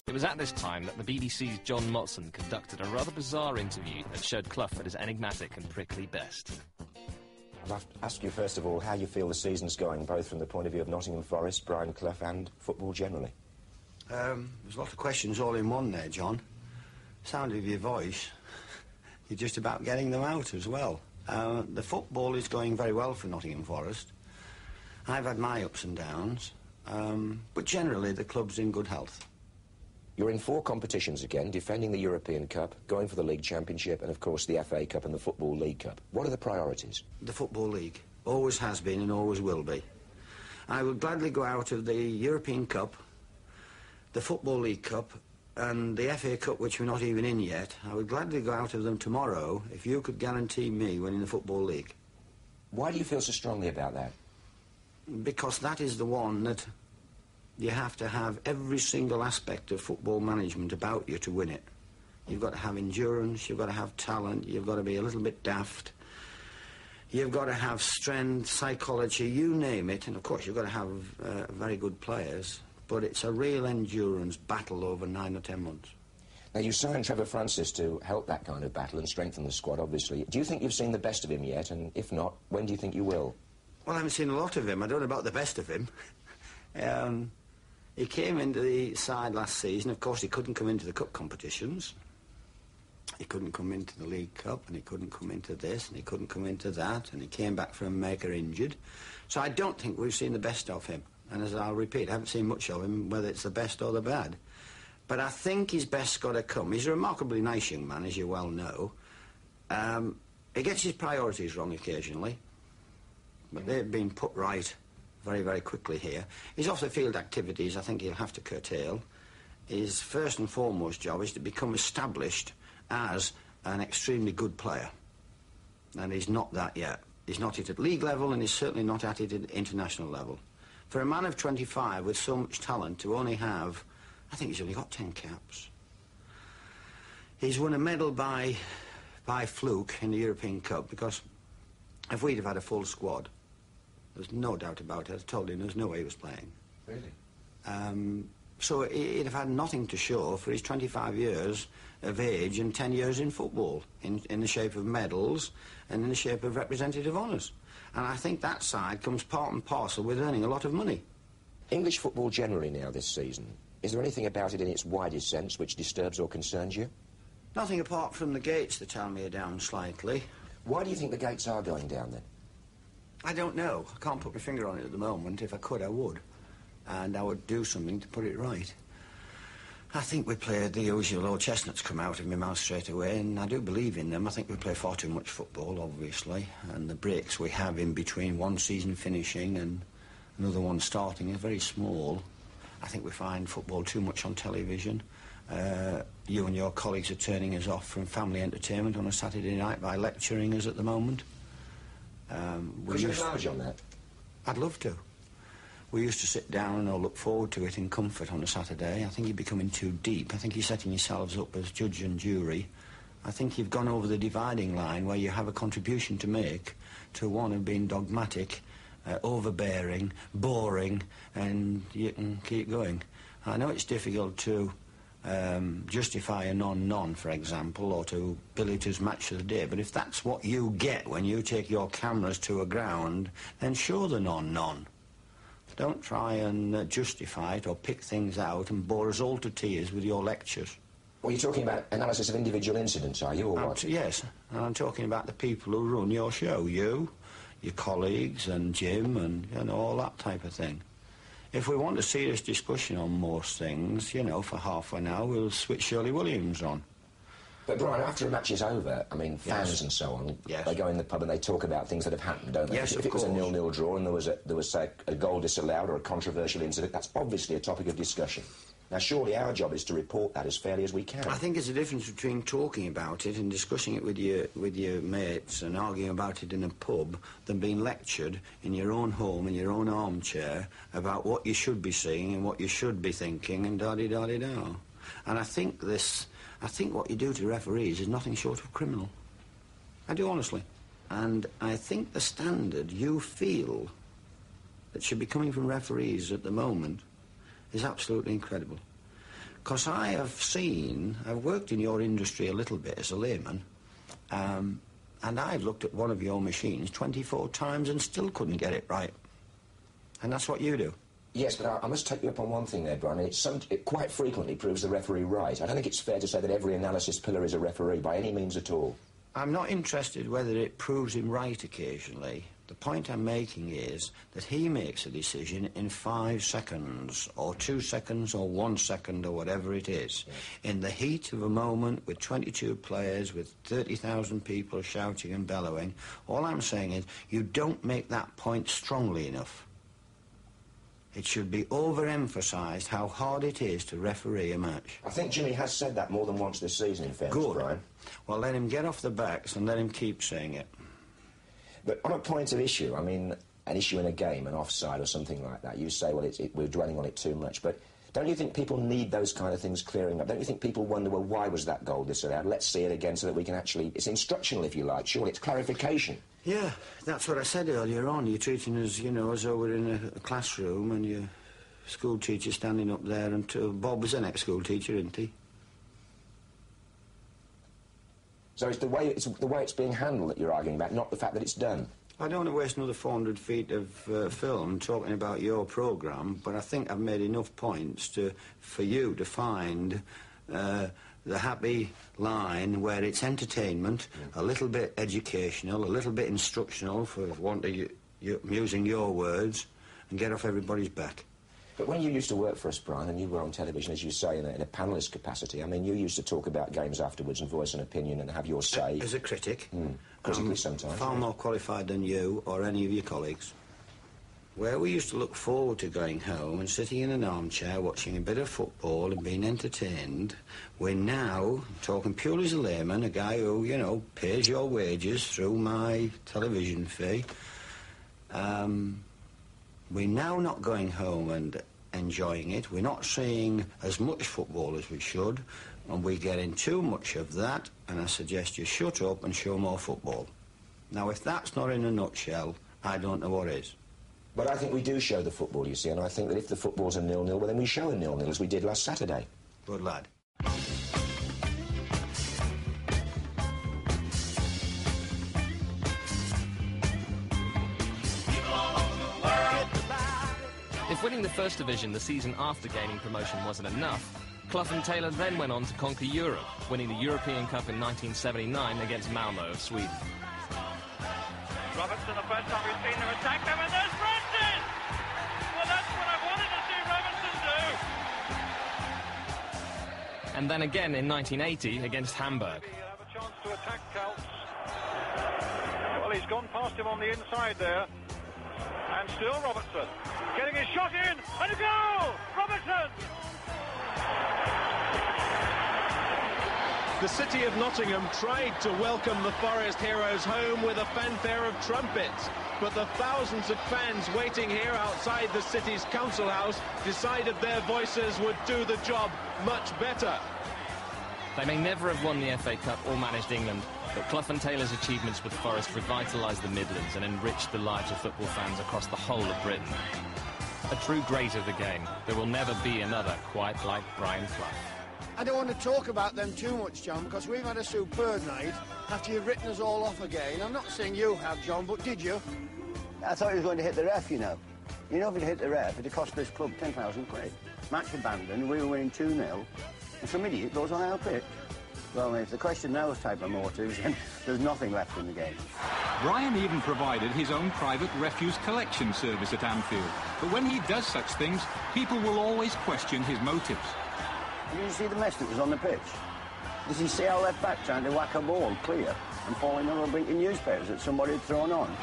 It was at this time that the BBC's John Motson conducted a rather bizarre interview that showed Clough at his enigmatic and prickly best. I'd like to ask you, first of all, how you feel the season's going, both from the point of view of Nottingham Forest, Brian Clough, and football generally. There's a lot of questions all in one there, John. Sound of your voice, you're just about getting them out as well. The football is going very well for Nottingham Forest. I've had my ups and downs, but generally the club's in good health. You're in 4 competitions again, defending the European Cup, going for the League Championship, and of course the FA Cup and the Football League Cup. What are the priorities? The Football League. Always has been and always will be. I would gladly go out of the European Cup, the Football League Cup, and the FA Cup, which we're not even in yet. I would gladly go out of them tomorrow if you could guarantee me winning the Football League. Why do you feel so strongly about that? Because that is the one that you have to have every single aspect of football management about you to win it. You've got to have endurance, you've got to have talent, you've got to be a little bit daft, you've got to have strength, psychology, you name it, and of course you've got to have very good players, but it's a real endurance battle over 9 or 10 months. Now, you signed Trevor Francis to help that kind of battle and strengthen the squad, obviously. Do you think you've seen the best of him yet, and if not, when do you think you will? Well, I haven't seen a lot of him. I don't know about the best of him. He came into the side last season. Of course, he couldn't come into the cup competitions. He couldn't come into the League Cup, and he couldn't come into this, and he couldn't come into that, and he came back from Maker injured. So I don't think we've seen the best of him. And as I'll repeat, I haven't seen much of him, whether it's the best or the bad. But I think his best's got to come. He's a remarkably nice young man, as you well know. He gets his priorities wrong occasionally, but they've been put right very, very quickly here. His off-the-field activities, I think he'll have to curtail. His first and foremost job is to become established as an extremely good player. And he's not that yet. He's not at league level, and he's certainly not at it at international level. For a man of 25 with so much talent to only have, I think he's only got 10 caps. He's won a medal by fluke in the European Cup, because if we'd have had a full squad, there's no doubt about it. I told him there's no way he was playing. Really? So he'd have had nothing to show for his 25 years of age and 10 years in football, in the shape of medals and in the shape of representative honours. And I think that side comes part and parcel with earning a lot of money. English football generally now this season, is there anything about it in its widest sense which disturbs or concerns you? Nothing apart from the gates that tell me are down slightly. Why do you think the gates are going down then? I don't know. I can't put my finger on it at the moment. If I could, I would. And I would do something to put it right. I think we played the usual old chestnuts come out of my mouth straight away, and I do believe in them. I think we play far too much football, obviously, and the breaks we have in between one season finishing and another one starting are very small. I think we find football too much on television. You and your colleagues are turning us off from family entertainment on a Saturday night by lecturing us at the moment. Could you enlarge on that? I'd love to. We used to sit down and all look forward to it in comfort on a Saturday. I think you're becoming too deep. I think you're setting yourselves up as judge and jury. I think you've gone over the dividing line where you have a contribution to make to one of being dogmatic, overbearing, boring, and you can keep going. I know it's difficult to justify a non-non, for example, or to bill it as match of the day, but if that's what you get when you take your cameras to a ground, then show the non-non. Don't try and justify it or pick things out and bore us all to tears with your lectures. Well, you're talking about analysis of individual incidents, are you, or what? Yes, and I'm talking about the people who run your show, you, your colleagues and Jim and all that type of thing. If we want a serious discussion on most things, for half an hour, we'll switch Shirley Williams on. But, Brian, after a match is over, I mean, fans and so on, they go in the pub and they talk about things that have happened, don't they? Yes, if it was a 0-0 draw and there was, say, a goal disallowed or a controversial incident, that's obviously a topic of discussion. Now, surely our job is to report that as fairly as we can. I think there's a difference between talking about it and discussing it with your mates and arguing about it in a pub than being lectured in your own home, in your own armchair, about what you should be seeing and what you should be thinking and da-di-da-di-da. And I think what you do to referees is nothing short of criminal. I do, honestly. And I think the standard you feel that should be coming from referees at the moment is absolutely incredible. Because I've worked in your industry a little bit as a layman, and I've looked at one of your machines 24 times and still couldn't get it right. And that's what you do. Yes, but I must take you up on one thing there, Brian. It quite frequently proves the referee right. I don't think it's fair to say that every analysis pillar is a referee by any means at all. I'm not interested whether it proves him right occasionally. The point I'm making is that he makes a decision in 5 seconds, or 2 seconds, or 1 second, or whatever it is. Yeah. In the heat of a moment, with 22 players, with 30,000 people shouting and bellowing, all I'm saying is you don't make that point strongly enough. It should be overemphasised how hard it is to referee a match. I think Jimmy has said that more than once this season, in fairness, Good. Brian. Well, let him get off the backs and let him keep saying it. But on a point of issue, I mean, an issue in a game, an offside or something like that, you say, well, we're dwelling on it too much, but don't you think people need those kind of things clearing up? Don't you think people wonder, well, why was that goal disallowed? Let's see it again so that we can actually... It's instructional, if you like. Surely it's clarification. Yeah, that's what I said earlier on. You're treating us, you know, as though we're in a classroom and your school teacher standing up there and... Bob was an ex-school teacher, isn't he? So it's the way it's being handled that you're arguing about, not the fact that it's done. I don't want to waste another 400 feet of film talking about your programme, but I think I've made enough points for you to find the happy line where it's entertainment, a little bit educational, a little bit instructional, for want of using your words, and get off everybody's back. But when you used to work for us, Brian, and you were on television, as you say, in a panellist capacity, I mean, you used to talk about games afterwards and voice an opinion and have your say. As a critic. Critically sometimes. Far more qualified than you or any of your colleagues. Where we used to look forward to going home and sitting in an armchair watching a bit of football and being entertained, we're now, talking purely as a layman, a guy who, you know, pays your wages through my television fee, we're now not going home and enjoying it. We're not seeing as much football as we should, and we're getting too much of that, and I suggest you shut up and show more football. Now, if that's not in a nutshell, I don't know what is. But I think we do show the football, you see, and I think that if the football's a 0-0, well, then we show a 0-0, as we did last Saturday. Good lad. If winning the First Division the season after gaining promotion wasn't enough, Clough and Taylor then went on to conquer Europe, winning the European Cup in 1979 against Malmö of Sweden. Robertson, the first time we've seen them attack them, and there's Brenton! Well, that's what I wanted to see Robertson do! And then again in 1980 against Hamburg. He'll have a chance to attack Kaltz. Well, he's gone past him on the inside there. And still Robertson, getting his shot in, and a goal! Robertson! The city of Nottingham tried to welcome the Forest heroes home with a fanfare of trumpets, but the thousands of fans waiting here outside the city's council house decided their voices would do the job much better. They may never have won the FA Cup or managed England, but Clough and Taylor's achievements with Forest revitalised the Midlands and enriched the lives of football fans across the whole of Britain. A true great of the game. There will never be another quite like Brian Clough. I don't want to talk about them too much, John, because we've had a superb night after you've written us all off again. I'm not saying you have, John, but did you? I thought he was going to hit the ref, you know. You know, if he'd hit the ref, it'd cost this club 10,000 quid. Match abandoned, we were winning 2-0, and some idiot goes on our pitch. Well, if the question those type of motives, then there's nothing left in the game. Brian even provided his own private refuse collection service at Anfield. But when he does such things, people will always question his motives. Did you see the mess that was on the pitch? Did you see our left back trying to whack a ball clear and falling over blinking newspapers that somebody had thrown on?